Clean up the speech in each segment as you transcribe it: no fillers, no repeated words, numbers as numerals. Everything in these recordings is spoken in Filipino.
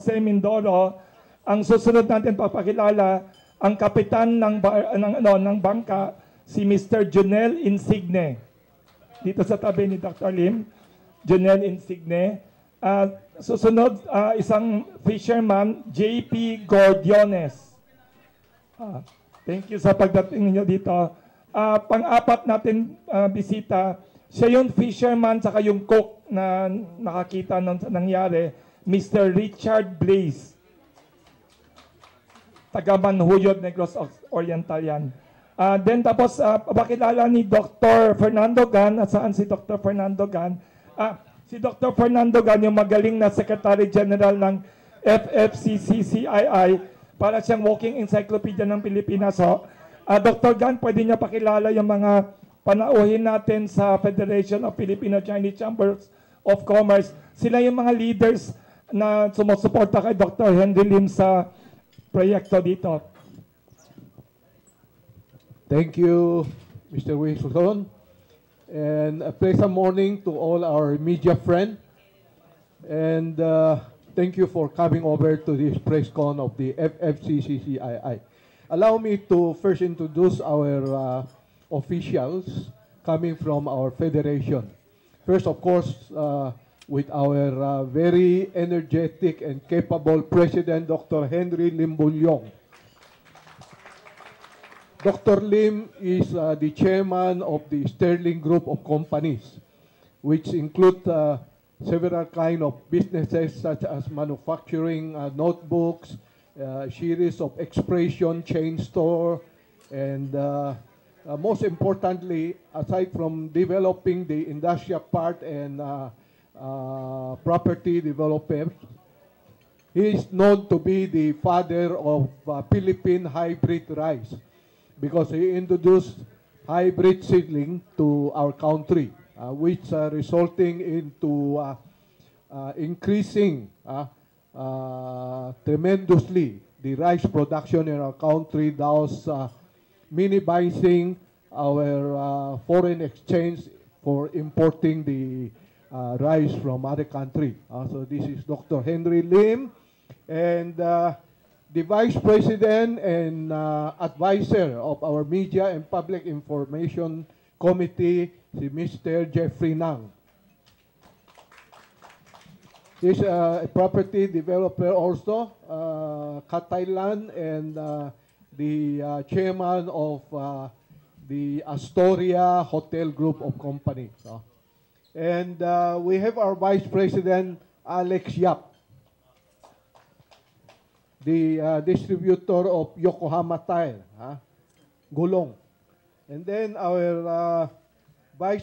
Jose Mindoro. Ang susunod natin papakilala ang kapitan ng bangka, si Mr. Junel Insigne. Dito sa tabi ni Dr. Lim, Junel Insigne. Susunod, isang fisherman, JP Gordiones. Thank you sa pagdating niyo dito. Pang-apat natin bisita, siya yung fisherman saka yung cook na nakakita ng nangyari, Mr. Richard Blaze. Taga Manhuyod, Negros Oriental yan. Then tapos, pakilala ni Dr. Fernando Gan. At saan si Dr. Fernando Gan? Si Dr. Fernando Gan, yung magaling na Secretary General ng FFCCCII, para siyang walking encyclopedia ng Pilipinas. So, Dr. Gan, pwede niya pakilala yung mga panauhin natin sa Federation of Filipino-Chinese Chambers of Commerce. Sila yung mga leaders na sumusuporta kay Dr. Henry Lim sa proyekto dito. Thank you, Mr. Wilson. And a pleasant morning to all our media friends. And thank you for coming over to this press con of the FFCCCII. Allow me to first introduce our officials coming from our federation. First, of course, with our very energetic and capable President, Dr. Henry Lim Bunyong. Dr. Lim is the chairman of the Sterling Group of Companies, which include several kind of businesses such as manufacturing notebooks, series of expression chain store, and most importantly, aside from developing the industrial part and property developers, he is known to be the father of Philippine hybrid rice because he introduced hybrid seedling to our country, which resulting into increasing tremendously the rice production in our country, thus minimizing our foreign exchange for importing the rice from other country. So this is Dr. Henry Lim, and the Vice President and advisor of our Media and Public Information Committee, si Mr. Jeffrey Nang. He's a property developer also, Thailand, and the chairman of the Astoria Hotel Group of Companies. And we have our Vice President, Alex Yap, the distributor of Yokohama Tire, Gulong. And then our our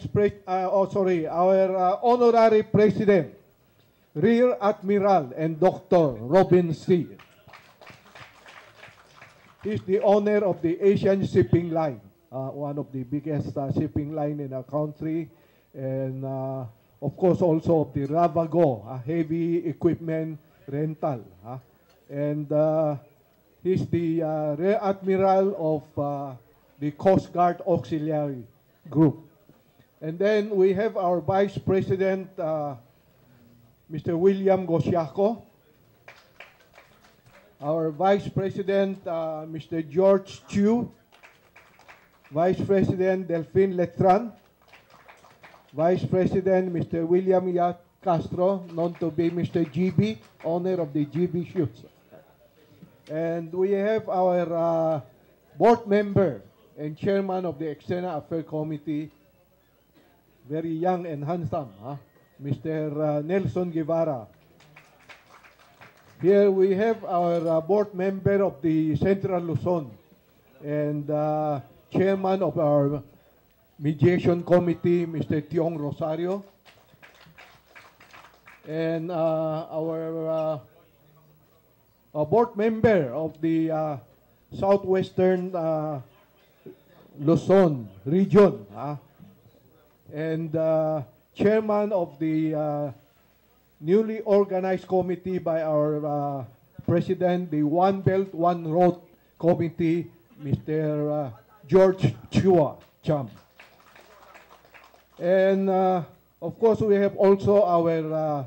honorary president, Rear Admiral and Dr. Robin C. He's the owner of the Asian Shipping Line, one of the biggest shipping line in our country, and of course also of the Ravago, a heavy equipment rental. And he's the Rear Admiral of the Coast Guard Auxiliary Group. And then we have our Vice President, Mr. William Gosiaco, our Vice President, Mr. George Chu, Vice President Delphine Letran, Vice President Mr. William Yat Castro, known to be Mr. GB, owner of the GB Shoots. And we have our board member and chairman of the External Affairs Committee, very young and handsome, Mr. Nelson Guevara. Here we have our board member of the Central Luzon and chairman of our mediation committee, Mr. Tiong Rosario. And our board member of the Southwestern Luzon region, and chairman of the newly organized committee by our president, the One Belt, One Road Committee, Mr. George Chua Cham. And of course, we have also our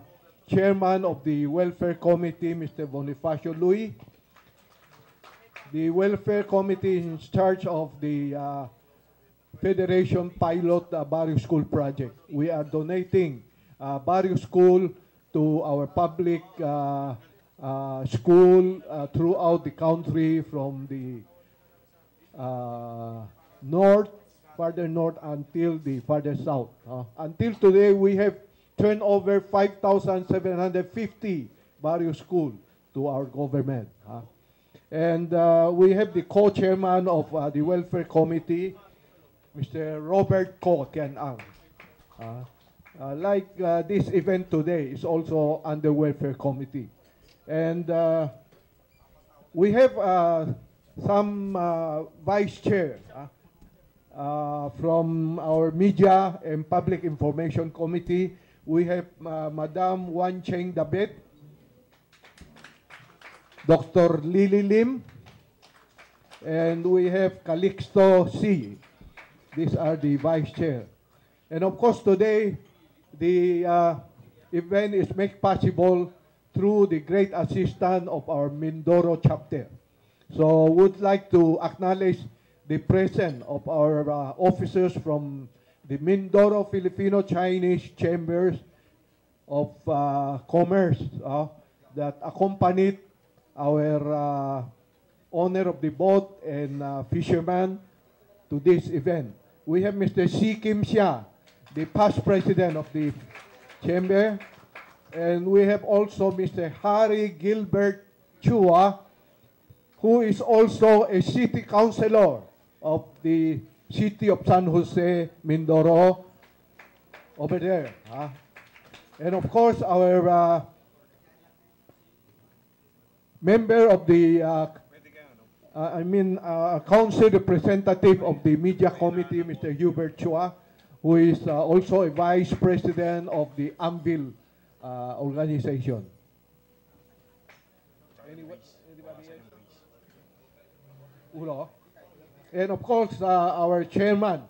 Chairman of the Welfare Committee, Mr. Bonifacio Lui. The Welfare Committee is in charge of the Federation Pilot Barrio School Project. We are donating Barrio School to our public school throughout the country, from the north, farther north, until the farther south. Until today, we have turned over 5,750 Barrio School to our government. And we have the co-chairman of the Welfare Committee, Mr. Robert Ko Tian Ang. Like this event today is also under Welfare Committee. And we have some vice chair from our Media and Public Information Committee. We have Madam Wan Cheng Dabet, Dr. Lily Lim, and we have Calixto C. These are the vice chair. And of course today, the event is made possible through the great assistance of our Mindoro chapter. So would like to acknowledge the presence of our officers from the Mindoro Filipino-Chinese Chambers of Commerce that accompanied our owner of the boat and fisherman to this event. We have Mr. Si Kim Sia, the past president of the chamber, and we have also Mr. Harry Gilbert Chua, who is also a city councilor of the city of San Jose, Mindoro, over there. And of course, our member of the, council representative of the Media Committee, Mr. Hubert Chua, who is also a vice president of the Anvil organization. Anybody else? Ulo? And of course, our chairman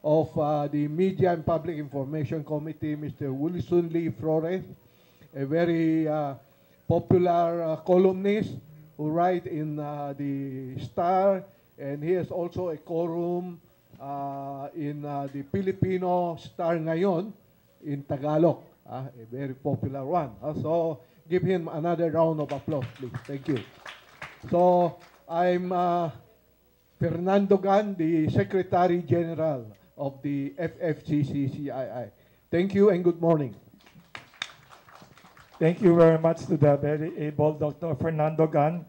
of the Media and Public Information Committee, Mr. Wilson Lee Flores, a very popular columnist who writes in the Star, and he is also a quorum in the Filipino Star Ngayon in Tagalog, a very popular one. So give him another round of applause, please. Thank you. So I'm Fernando Gan, the Secretary General of the FFCCCII. Thank you and good morning. Thank you very much to the very able Dr. Fernando Gan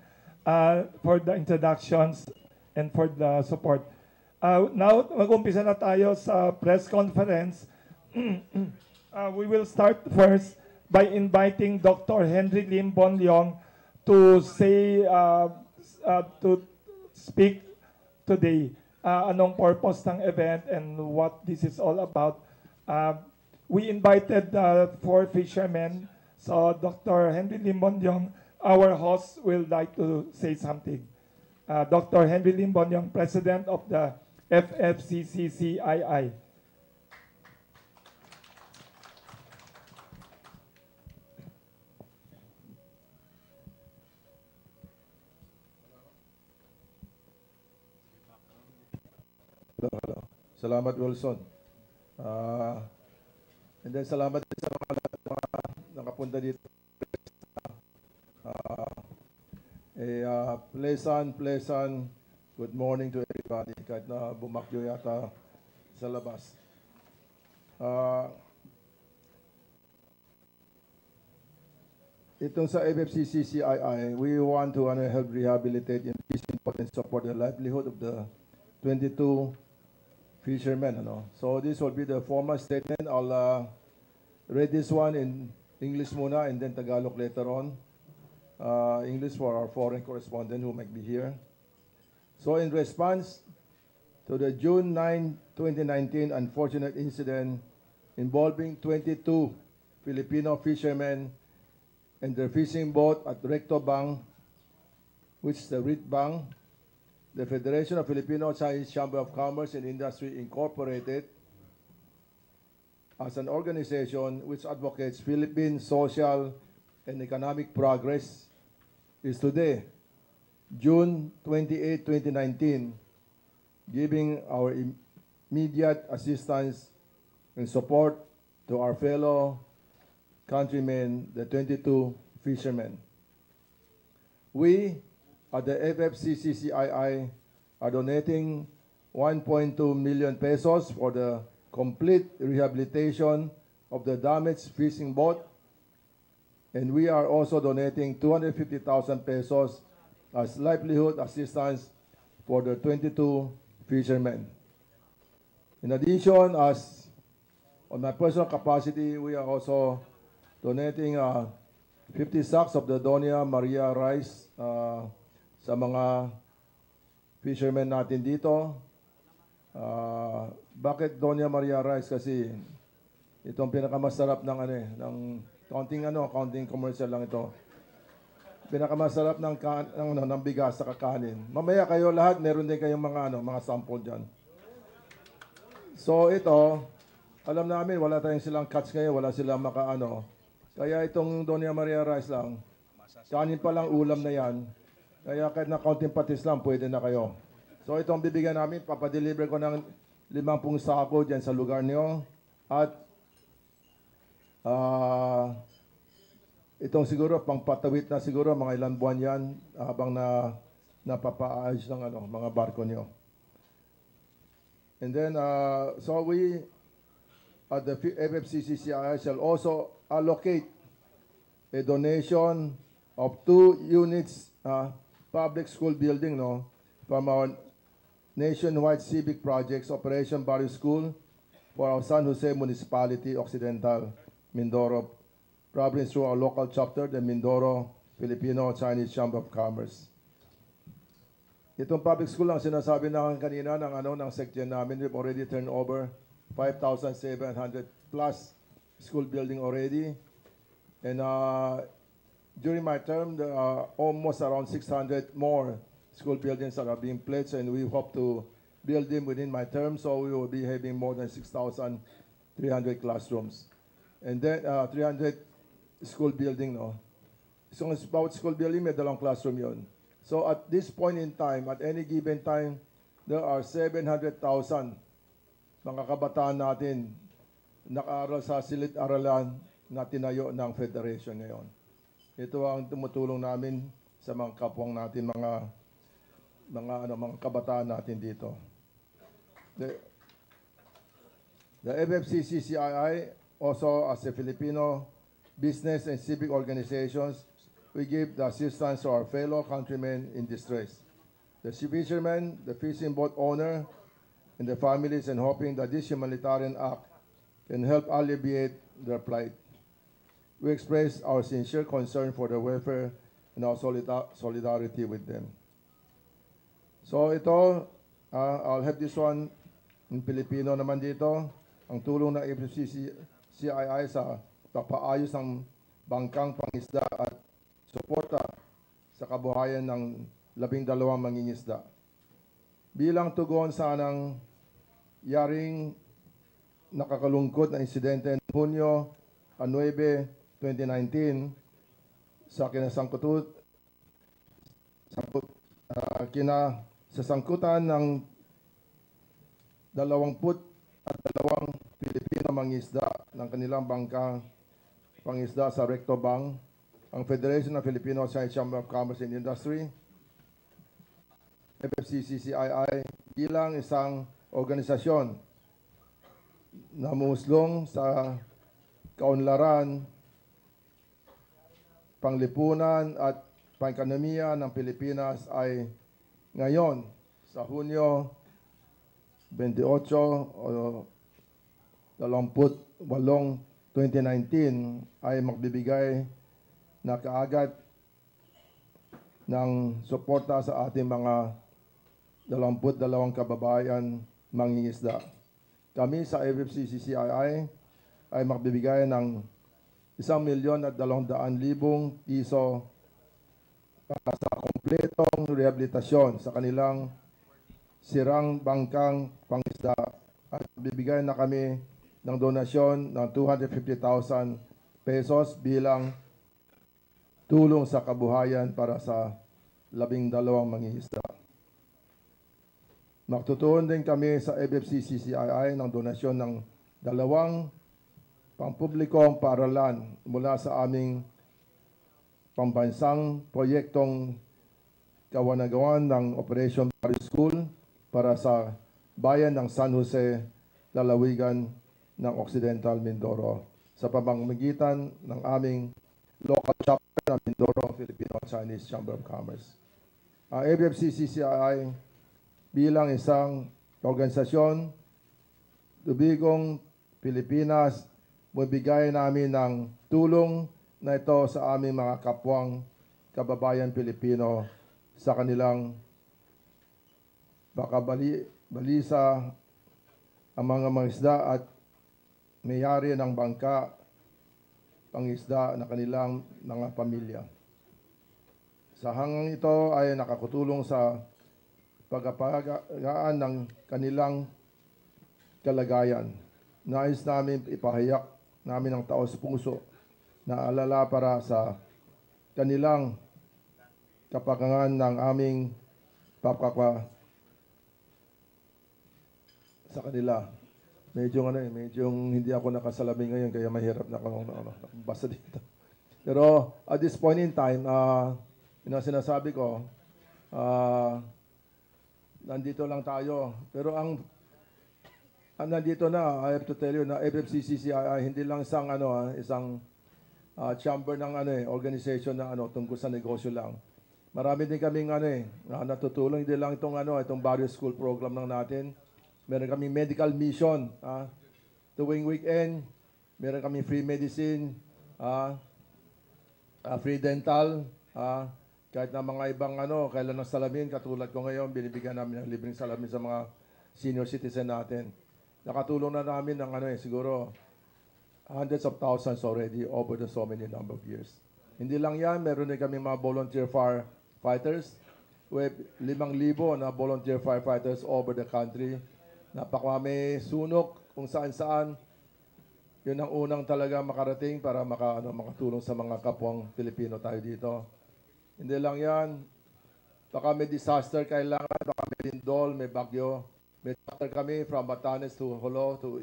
for the introductions and for the support. Now, mag-umpisa na tayo sa press conference. We will start first by inviting Dr. Henry Lim Bonlyong to say, to speak today. Anong purpose ng event and what this is all about. We invited 4 fishermen. So Dr. Henry Lim Bonlyong, our host, will like to say something. Dr. Henry Lim Bonlyong, President of the FFCCCII. Hello. Salamat, Wilson. And then salamat din sa mga nakapunta dito. Pleasant good morning to everybody, kahit na bumakyo yata sa labas. Itong sa FFCCCII, we want to help rehabilitate, increase, and support the livelihood of the 22 fishermen. So this will be the formal statement. I'll read this one in English muna and then Tagalog later on. English for our foreign correspondent who might be here. So in response to the June 9, 2019 unfortunate incident involving 22 Filipino fishermen and their fishing boat at Recto Bank, which is the RIT Bank, the Federation of Filipino Chinese Chamber of Commerce and Industry Incorporated as an organization which advocates Philippine social and economic progress is today, June 28, 2019, giving our immediate assistance and support to our fellow countrymen, the 22 fishermen. We at the FFCCCII are donating 1.2 million pesos for the complete rehabilitation of the damaged fishing boat, and we are also donating 250,000 pesos as livelihood assistance for the 22 fishermen. In addition, as on my personal capacity, we are also donating 50 sacks of the Doña Maria rice sa mga fishermen natin dito. Bakit Doña Maria rice? Kasi itong pinakamasarap ng counting commercial lang ito. Pinakamasarap ng bigas sa kakanin. Mamaya kayo lahat meron din kayong mga sample diyan. So ito, alam namin wala tayong silang catch ngayon, wala silang Kaya itong Doña Maria rice lang, kanin pa lang ulam na yan. Kaya kahit na counting patis lang, pwede na kayo. So itong bibigyan namin, papadeliver ko ng 50 sako dyan sa lugar niyo. At itong siguro, pangpatawid na siguro, mga ilang buwan yan, habang napapaayos ng mga barko niyo. And then, so we, at the FFCCCI, shall also allocate a donation of 2 units public school building from our nationwide civic projects, Operation Barrio School, for our San Jose Municipality, Occidental, Mindoro Province, through our local chapter, the Mindoro Filipino-Chinese Chamber of Commerce. Itong public school lang sinasabi na kanina ng section namin, we've already turned over 5,700 plus school building already. And during my term, there are almost around 600 more school buildings that are being pledged, and we hope to build them within my term, so we will be having more than 6,300 classrooms. And then 300 school building, So about school building, may dalawang classroom yun. So at this point in time, at any given time, there are 700,000 mga kabataan natin naka-aral sa silid-aralan na tinayo ng Federation ngayon. Ito ang tumutulong namin sa mga kapwang natin, mga kabataan natin dito. The FFCCCII, also as a Filipino business and civic organizations, we give the assistance to our fellow countrymen in distress. The fishermen, the fishing boat owner, and the families, and hoping that this humanitarian act can help alleviate their plight. We express our sincere concern for their welfare and our solidarity with them. So ito, I'll have this one in Filipino naman dito. Ang tulong ng FFCCII sa papaayos ng bangkang pangisda at suporta sa kabuhayan ng 12 mangingisda. Bilang tugon sa yaring nakakalungkot na insidente ng Hunyo 9, 2019 sa kinasangkutan ng 22 Pilipino mangisda ng kanilang bangkang pangisda sa Recto Bank, ang Federation of Filipino-Chinese Chamber of Commerce and Industry, FFCCCII, bilang isang organisasyon na muslong sa kaunlaran, panglipunan at pang-ekonomiya ng Pilipinas, ay ngayon sa Hunyo 28 o 28, 2019 ay magbibigay na kaagad ng suporta sa ating mga 22 kababayan mangingisda. Kami sa FFCCCII ay magbibigay ng 1,200,000 piso para sa kompletong rehabilitasyon sa kanilang sirang bangkang pangisda, at bibigay na kami ng donasyon ng 250,000 pesos bilang tulong sa kabuhayan para sa 12 mangingisda. Magtutuon din kami sa FFC-CCII ng donasyon ng 2 pampublikong paaralan mula sa aming pambansang proyektong kawanagawan ng Operation Paris School para sa bayan ng San Jose, lalawigan ng Occidental Mindoro sa pamamagitan ng aming local chapter ng Mindoro Filipino-Chinese Chamber of Commerce. Ang FFC-CCII bilang isang organisasyon tubigong Pilipinas, mabigay namin ng tulong na ito sa aming mga kapwang kababayan Pilipino sa kanilang balisa ang mga mangisda at may-ari ng bangka, pangisda na kanilang mga pamilya. Sa hanggang ito ay nakakatulong sa pagpapagaan ng kanilang kalagayan. Nais namin ipahayak namin ang taos-puso na alala para sa kanilang kapagangan ng aming sa kanila. Medyo hindi ako nakasalamin ngayon kaya mahirap na akong basa dito. Pero at this point in time, sinasabi ko, nandito lang tayo. Pero ang nandito na, I have to tell you na FFC-CCII hindi lang isang chamber ng organization na tungkol sa negosyo lang. Marami din kaming natutulong, hindi lang itong various school program lang natin. Meron kaming medical mission tuwing weekend. Meron kaming free medicine, free dental, kahit na mga ibang kailan ng salamin, katulad ko ngayon, binibigyan namin ng libreng salamin sa mga senior citizen natin. Nakatulong na namin ng siguro hundreds of thousands already over the so many number of years. Hindi lang yan, meron din kami mga volunteer firefighters with 5,000 na volunteer firefighters over the country. Napakwame sunok kung saan-saan. Yun ang unang talaga makarating para makatulong sa mga kapwang Pilipino tayo dito. Hindi lang yan, baka may disaster kailangan, baka may lindol, may bagyo. May chapter kami from Batanes to Holo to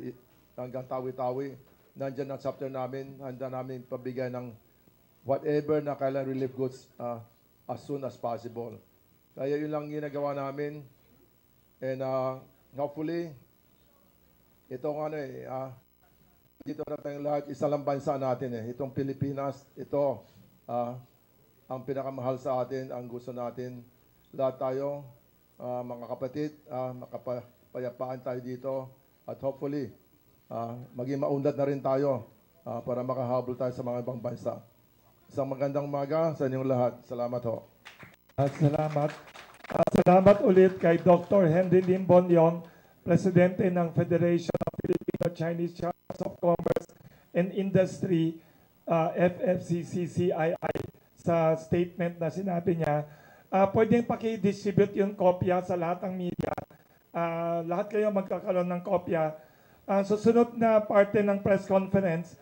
hanggang Tawi-Tawi. Nandiyan ang chapter namin, handa namin pabigay ng whatever na kailangan relief goods as soon as possible. Kaya yun lang ginagawa namin. And hopefully, itong dito na tayong lahat, isa lang bansa natin Itong Pilipinas, ito ang pinakamahal sa atin, ang gusto natin. Lahat tayo, mga kapatid, makapayapaan tayo dito. At hopefully, maging maunlad na rin tayo para makahabol tayo sa mga ibang bansa. Isang magandang umaga sa inyong lahat. Salamat ho. Salamat. Salamat ulit kay Dr. Henry Lim Bonyon, Presidente ng Federation of Filipino-Chinese Chambers of Commerce and Industry, FFC-CCII, sa statement na sinabi niya. Pwedeng paki-distribute yung kopya sa lahat ng media. Lahat kayo magkakaroon ng kopya. Susunod na parte ng press conference,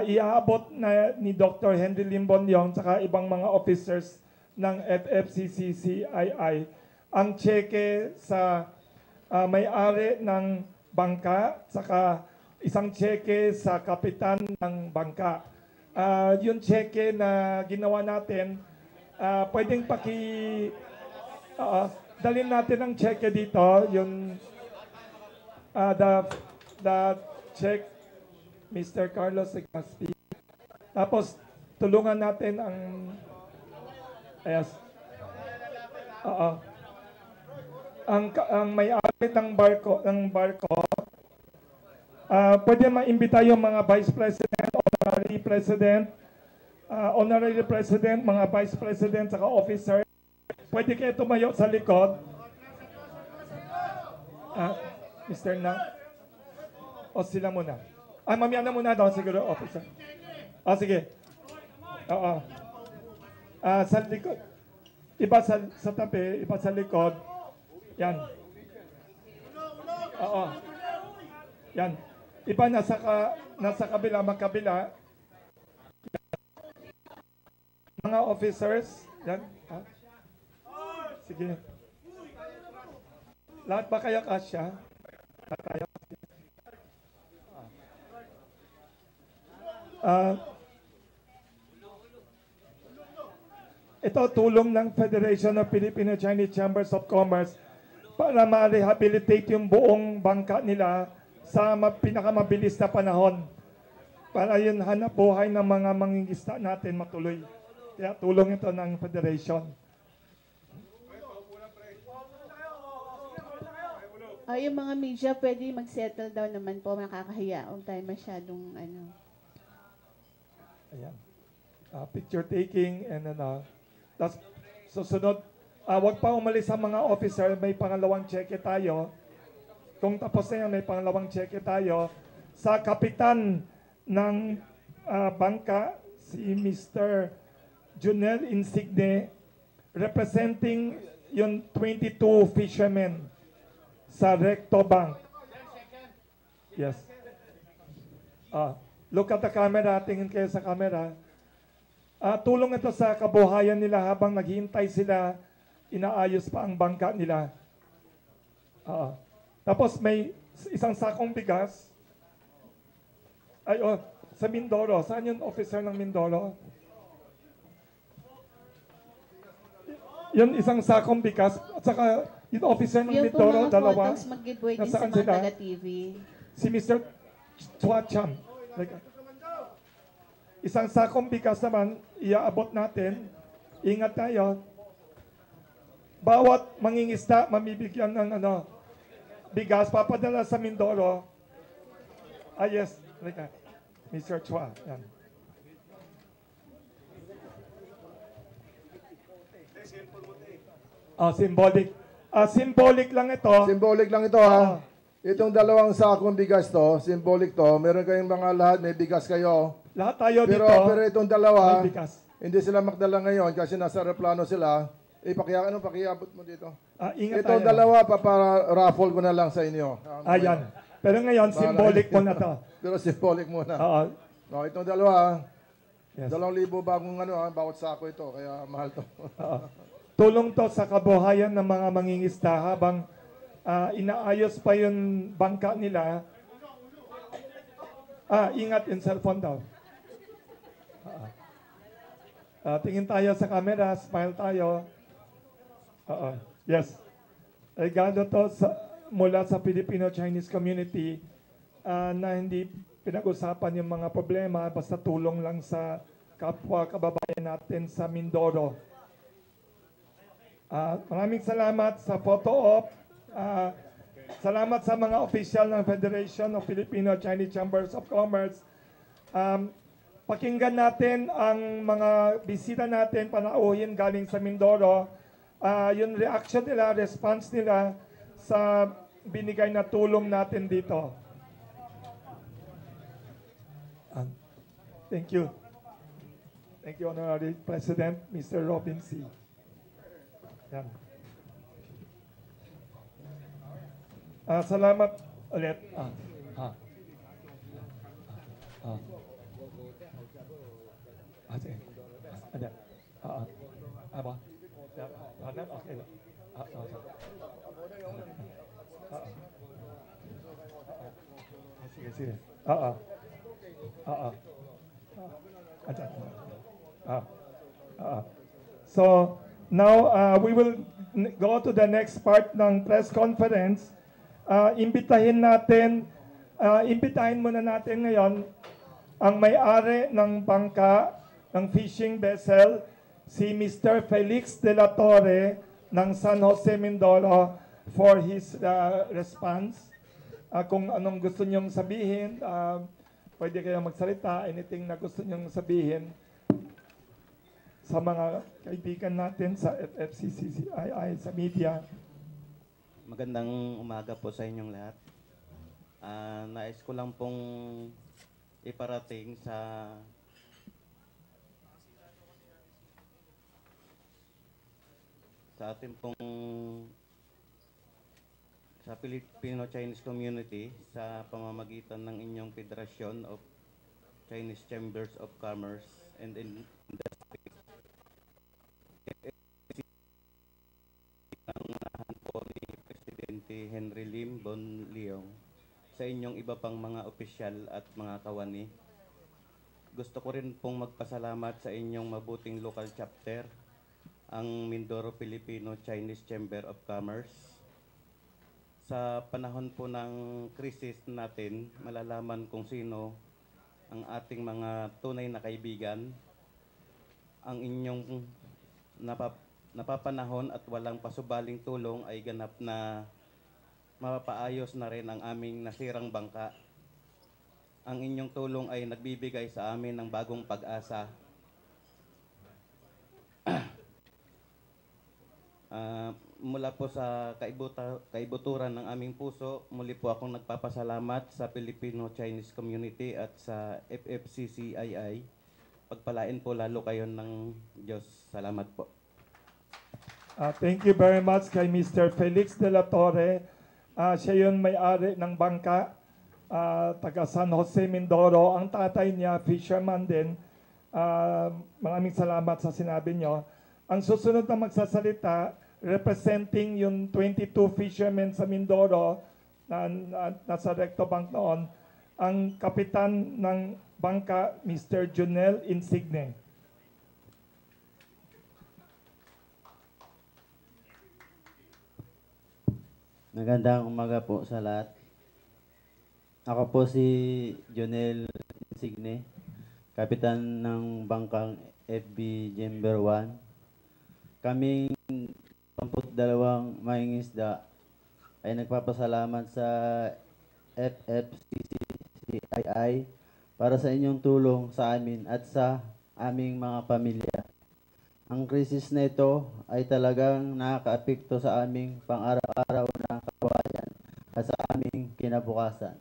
iaabot na ni Dr. Henry Lim Bonyon saka ibang mga officers ng FFC-CCII ang cheque sa may-ari ng bangka, saka isang cheque sa kapitan ng bangka. Yung cheque na ginawa natin, pwedeng dalhin natin ang cheque dito, yung the check, Mr. Carlos Segaspi. Tapos tulungan natin ang ang may-ari ng barko pwede maimbita yung mga vice president, honorary president, mga vice president saka officer. Pwede kayo tumayo sa likod. Mr. Na. O sila muna. Mamaya na muna daw siguro, officer. Sige. Oo. Sa likod. Iba sa tabi, iba sa likod. Yan. Oo. Yan. Iba nasa kabila, magkabila. Mga officers, yan. Ha? Sige. Lahat ba kayo kasya? Lahat tayo? Ito tulong ng Federation of Filipino-Chinese Chambers of Commerce para ma-rehabilitate yung buong bangka nila sa pinakamabilis na panahon. Para yun hanap buhay ng mga mangingisda natin matuloy. Kaya tulong ito ng Federation. Yung mga media pwede mag-settle down naman po, nakakahiya. Huwag tayo masyadong Ayan. Picture taking and tapos susunod, wag pa umalis sa mga officer, may pangalawang cheque tayo. Kung tapos na yan, may pangalawang cheque tayo. Sa kapitan ng bangka, si Mr. Junel Insigne, representing yung 22 fishermen sa Recto Bank. Yes. Look at the camera, tingin kayo sa camera. Tulong ito sa kabuhayan nila habang naghihintay sila, inaayos pa ang bangka nila. Tapos may isang sakong bigas. Sa Mindoro. Saan yung officer ng Mindoro? Yun isang sakong bigas. At saka yung officer ng Mindoro, dalawa. Yung mag-giveaway din Nasaan sa mga sila? taga-TV. Si Mr. Chua Cham. Isang sakong bigas naman, iaabot natin. Ingat tayo. Bawat mangingisda, mamibigyan ng bigas, papadala sa Mindoro. Yes. Mr. Chua. Yan. Symbolic. Symbolic lang ito. Symbolic lang ito, ha? Itong dalawang sakong bigas to, symbolic to. Meron kayong mga lahat, may bigas kayo. Lahat tayo Pero itong dalawa, hindi sila magdala ngayon kasi nasa aeroplano sila. Pakiabot mo dito. Ingat Itong tayo. dalawa, para raffle ko na lang sa inyo. Ayan. Pero ngayon, symbolic mo na to. Pero symbolic muna. Itong dalawa, yes. 2,000 bagong bawat sako ito. Kaya mahal to. Tulong to sa kabuhayan ng mga mangingisda habang inaayos pa yung bangka nila. Ingat yung cellphone daw. Tingin tayo sa camera, smile tayo. Yes. Regalo to mula sa Filipino-Chinese community na hindi pinag-usapan yung mga problema, basta tulong lang sa kapwa kababayan natin sa Mindoro. Maraming salamat sa photo op. Salamat sa mga opisyal ng Federation of Filipino-Chinese Chambers of Commerce. Pakinggan natin ang mga bisita natin, panauhin galing sa Mindoro. Yung reaction nila, response nila sa binigay na tulong natin dito. Thank you. Thank you, Honorary President, Mr. Robin C. Yan. Salamat ulit. Okay. Sige. So, now, we will go to the next part ng press conference. Imbitahin muna natin ngayon ang may-ari ng bangka, ng fishing vessel, si Mr. Felix de la Torre ng San Jose, Mindoro, for his response. Kung anong gusto niyong sabihin, pwede kayong magsalita, anything na gusto niyong sabihin sa mga kaibigan natin sa FFCCI, sa media. Magandang umaga po sa inyong lahat. Nais ko lang pong iparating sa ating pong sa Filipino-Chinese community sa pamamagitan ng inyong Federation of Chinese Chambers of Commerce and Industry. Ang unahan po ni Presidente Henry Lim Bon Leong sa inyong iba pang mga opisyal at mga kawani. Gusto ko rin pong magpasalamat sa inyong mabuting local chapter, ang Mindoro Filipino Chinese Chamber of Commerce. Sa panahon po ng krisis natin, malalaman kung sino ang ating mga tunay na kaibigan. Ang inyong napapanahon at walang pasubaling tulong ay ganap na mapapaayos na rin ang aming nasirang bangka. Ang inyong tulong ay nagbibigay sa amin ng bagong pag-asa. Mula po sa kaibuturan ng aming puso, muli po akong nagpapasalamat sa Filipino-Chinese community at sa FFCCII. Pagpalain po lalo kayo ng Diyos. Salamat po. Thank you very much kay Mr. Felix de la Torre. Siya yun may-ari ng bangka, taga San Jose, Mindoro. Ang tatay niya, fisherman din. Maraming salamat sa sinabi nyo. Ang susunod na magsasalita, representing yung 22 fishermen sa Mindoro na nasa Recto Bank noon, ang kapitan ng bangka, Mr. Junel Insigne. Magandang umaga po sa lahat. Ako po si Junel Insigne, kapitan ng bangkang FB Chamber 1. Kaming 22 mangingisda ay nagpapasalamat sa FFCCII para sa inyong tulong sa amin at sa aming mga pamilya. Ang krisis na ito ay talagang nakakaapekto sa aming pang-araw-araw na kabuhayan at sa aming kinabukasan.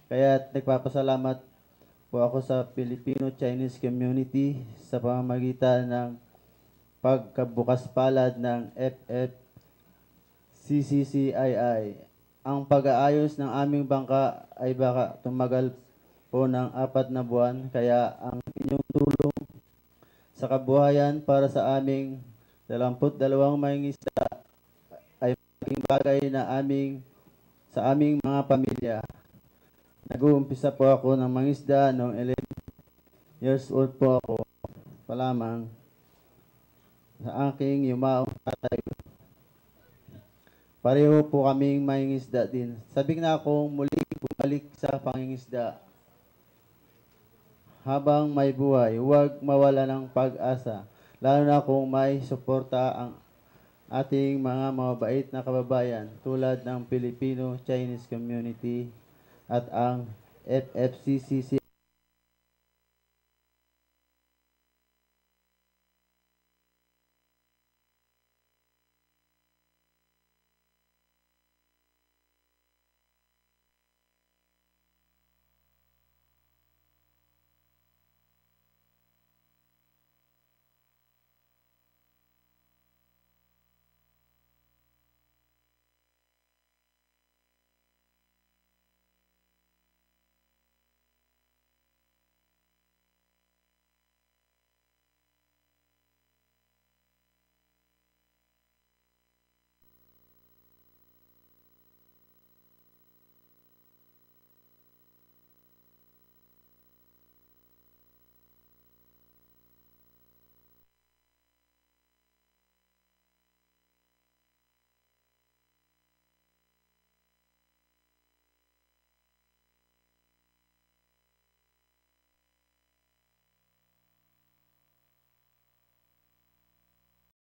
Kaya nagpapasalamat po ako sa Filipino-Chinese community sa pamamagitan ng pagkabukas palad ng FFCCII. Ang pag-aayos ng aming bangka ay baka tumagal po ng 4 na buwan, kaya ang inyong tulong sa kabuhayan para sa aming 22 mangingisda ay malaking bagay na sa aming mga pamilya. Nag-uumpisa po ako ng mangisda noong 11 years old po ako pa lamang sa aking yumaong tatay. Pareho po kaming mangingisda din. Sabik na akong muling bumalik sa pangingisda. Habang may buhay, huwag mawala ng pag-asa, lalo na kung may suporta ang ating mga mabait na kababayan tulad ng Filipino-Chinese community at ang FFCCII